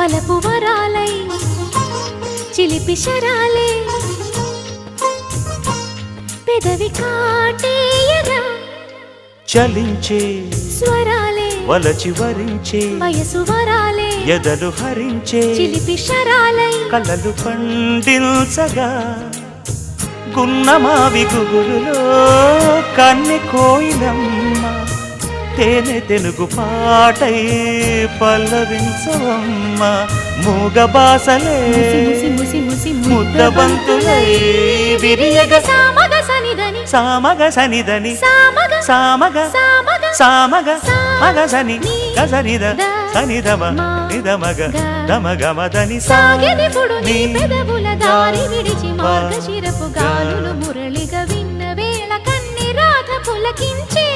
వలపు వరాలై చిలిపి శరాలే పెదవి కాటేయగా చలించే స్వరాలే వలచి వరించే వయసు వరాలే ఎదలు హరించే చిలిపి శరాలై కలలు పండించగా గున్నమావి గుగులులో కన్నె కోయిలమ్మ తేనె తెనుగు పాటై పల్లవించవమ్మ మూగ బాసలే ముద్దబంతులై విరియగ సామగ సనిదని సామగ సనిదని సామగ సామగ సామగ సామగ మగ సని గసనిద సనిదమ నిదమగ దమగమదని సాగెదిపుడు నీ పెదవుల దారి విడిచి మార్గశిరపు గాలులు మురళిగా విన్న వేళ కన్ని రాధ పులకించే